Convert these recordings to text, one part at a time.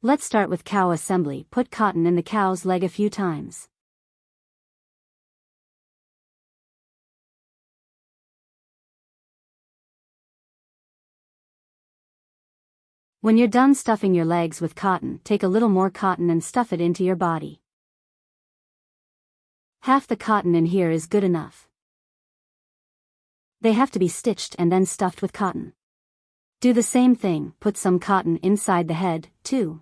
Let's start with cow assembly. Put cotton in the cow's leg a few times. When you're done stuffing your legs with cotton, take a little more cotton and stuff it into your body. Half the cotton in here is good enough. They have to be stitched and then stuffed with cotton. Do the same thing, put some cotton inside the head, too.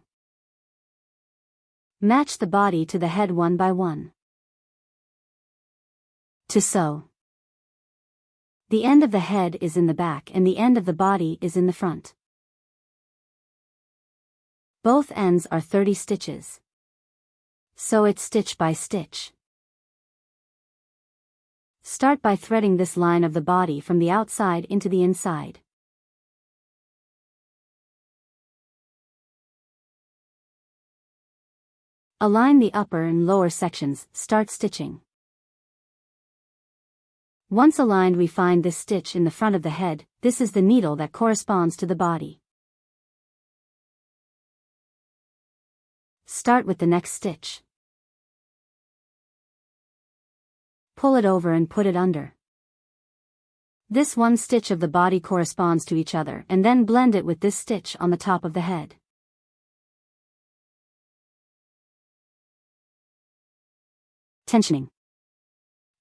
Match the body to the head one by one. To sew. The end of the head is in the back and the end of the body is in the front. Both ends are 30 stitches. Sew it stitch by stitch. Start by threading this line of the body from the outside into the inside. Align the upper and lower sections, start stitching. Once aligned, we find this stitch in the front of the head. This is the needle that corresponds to the body. Start with the next stitch. Pull it over and put it under. This one stitch of the body corresponds to each other, and then blend it with this stitch on the top of the head. Tensioning.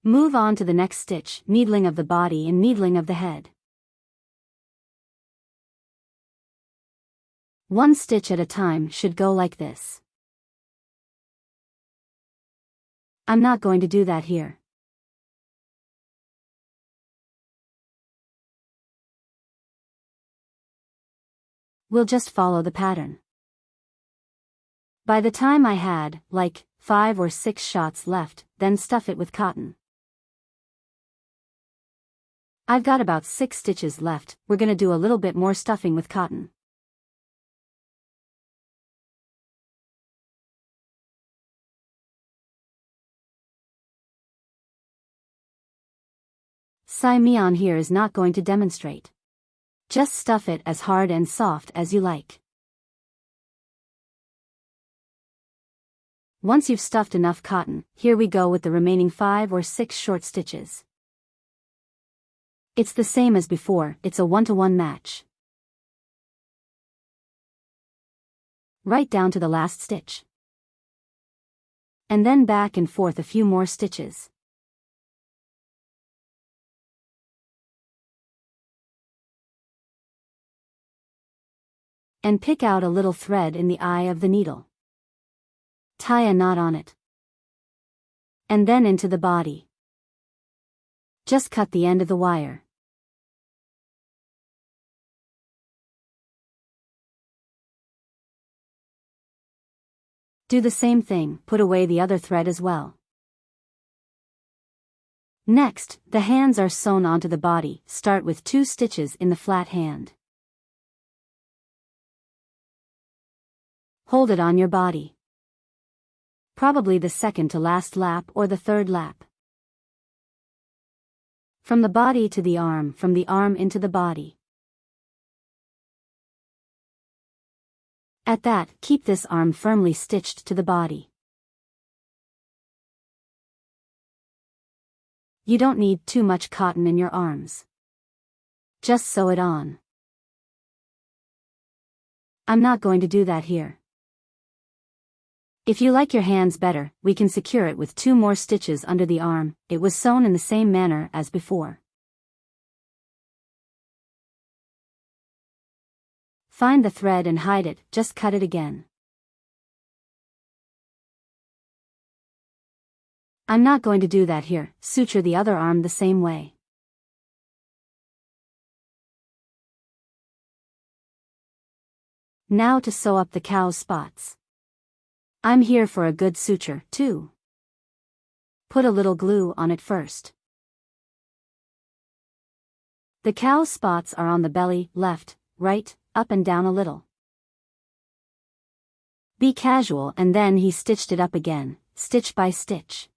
Move on to the next stitch, needling of the body and needling of the head. One stitch at a time should go like this. I'm not going to do that here. We'll just follow the pattern. By the time I had, like, 5 or 6 shots left, then stuff it with cotton. I've got about 6 stitches left. We're gonna do a little bit more stuffing with cotton. Simeon here is not going to demonstrate. Just stuff it as hard and soft as you like. Once you've stuffed enough cotton, here we go with the remaining 5 or 6 short stitches. It's the same as before, it's a 1-to-1 match. Right down to the last stitch. And then back and forth a few more stitches. And pick out a little thread in the eye of the needle. Tie a knot on it. And then into the body. Just cut the end of the wire. Do the same thing, put away the other thread as well. Next, the hands are sewn onto the body. Start with 2 stitches in the flat hand. Hold it on your body. Probably the second to last lap or the third lap. From the body to the arm, from the arm into the body. At that, keep this arm firmly stitched to the body. You don't need too much cotton in your arms. Just sew it on. I'm not going to do that here. If you like your hands better, we can secure it with 2 more stitches under the arm. It was sewn in the same manner as before. Find the thread and hide it, just cut it again. I'm not going to do that here. Suture the other arm the same way. Now to sew up the cow's spots. I'm here for a good suture, too. Put a little glue on it first. The cow's spots are on the belly, left, right, up and down a little. Be casual, and then he stitched it up again, stitch by stitch.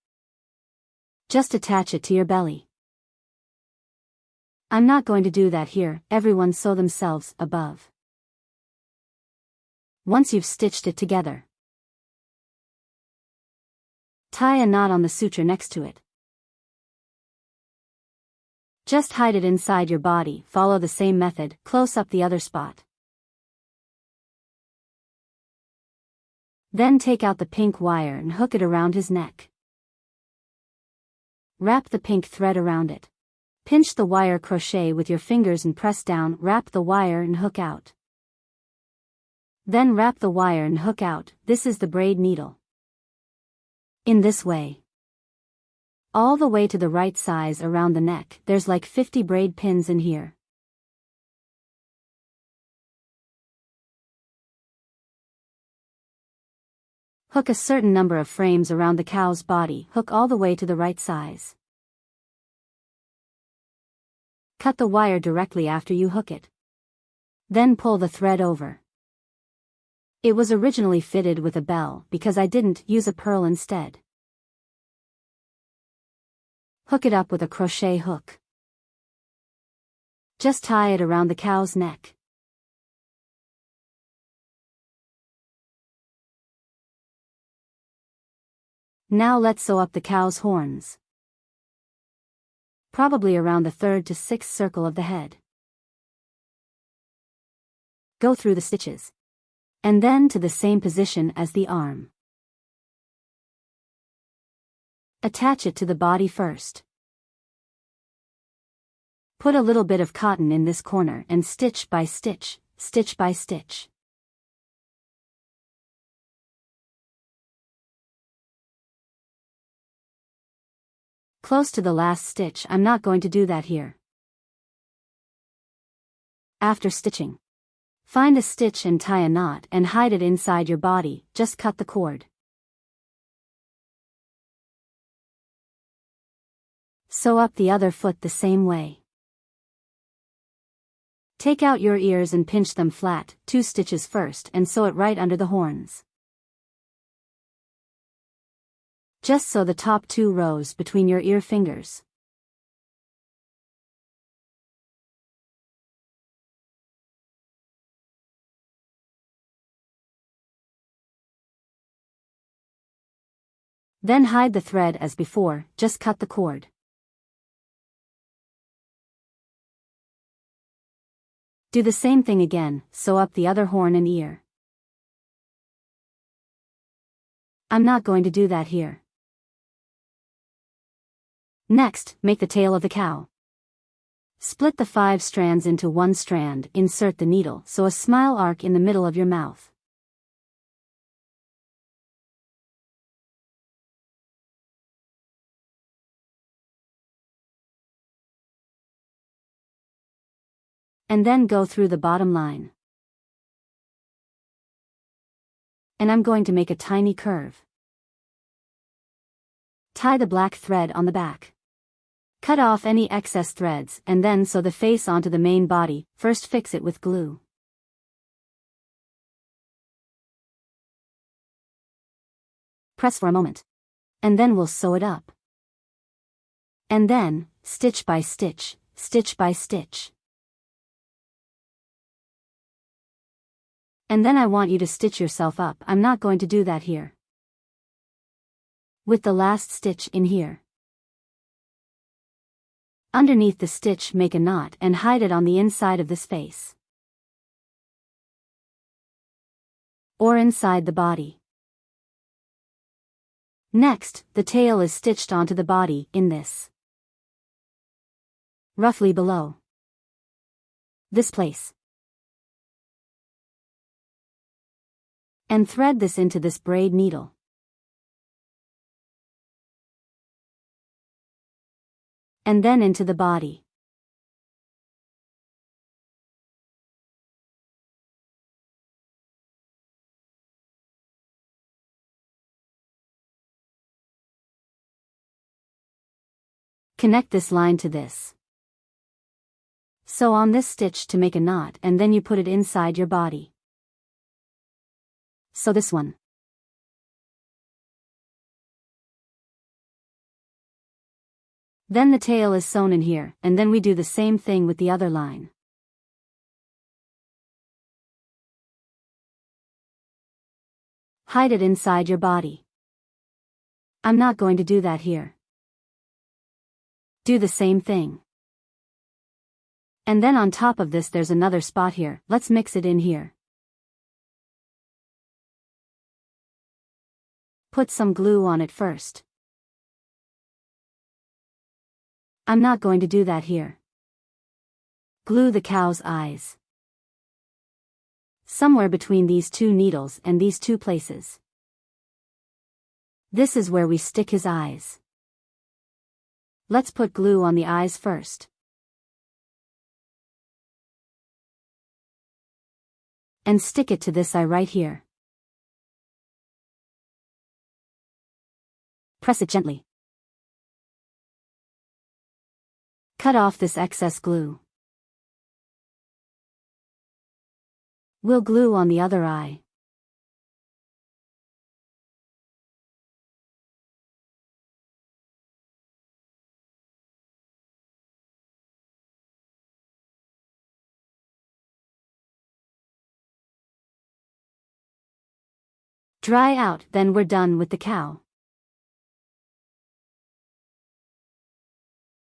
Just attach it to your belly. I'm not going to do that here. Everyone sew themselves above. Once you've stitched it together, tie a knot on the suture next to it. Just hide it inside your body. Follow the same method, close up the other spot. Then take out the pink wire and hook it around his neck. Wrap the pink thread around it. Pinch the wire, crochet with your fingers and press down, wrap the wire and hook out. Then wrap the wire and hook out. This is the braid needle. In this way. All the way to the right size around the neck. There's like 50 braid pins in here. Hook a certain number of frames around the cow's body. Hook all the way to the right size. Cut the wire directly after you hook it. Then pull the thread over. It was originally fitted with a bell because I didn't use a pearl instead. Hook it up with a crochet hook. Just tie it around the cow's neck. Now let's sew up the cow's horns. Probably around the 3rd to 6th circle of the head. Go through the stitches. And then to the same position as the arm. Attach it to the body first. Put a little bit of cotton in this corner and stitch by stitch, stitch by stitch. Close to the last stitch. I'm not going to do that here. After stitching, find a stitch and tie a knot and hide it inside your body. Just cut the cord. Sew up the other foot the same way. Take out your ears and pinch them flat, 2 stitches first, and sew it right under the horns. Just sew the top 2 rows between your ear fingers. Then hide the thread as before, just cut the cord. Do the same thing again, sew up the other horn and ear. I'm not going to do that here. Next, make the tail of the cow. Split the 5 strands into 1 strand, insert the needle, sew a smile arc in the middle of your mouth. And then go through the bottom line. And I'm going to make a tiny curve. Tie the black thread on the back. Cut off any excess threads and then sew the face onto the main body. First fix it with glue. Press for a moment. And then we'll sew it up. And then, stitch by stitch, stitch by stitch. And then I want you to stitch yourself up. I'm not going to do that here. With the last stitch in here. Underneath the stitch, make a knot and hide it on the inside of this face. Or inside the body. Next, the tail is stitched onto the body, in this. Roughly below this place. And thread this into this braid needle. And then into the body. Connect this line to this. Sew on this stitch to make a knot and then you put it inside your body. Sew this one. Then the tail is sewn in here, and then we do the same thing with the other line. Hide it inside your body. I'm not going to do that here. Do the same thing. And then on top of this there's another spot here, let's mix it in here. Put some glue on it first. I'm not going to do that here. Glue the cow's eyes. Somewhere between these two needles and these two places. This is where we stick his eyes. Let's put glue on the eyes first. And stick it to this eye right here. Press it gently. Cut off this excess glue. We'll glue on the other eye. Dry out, then we're done with the cow.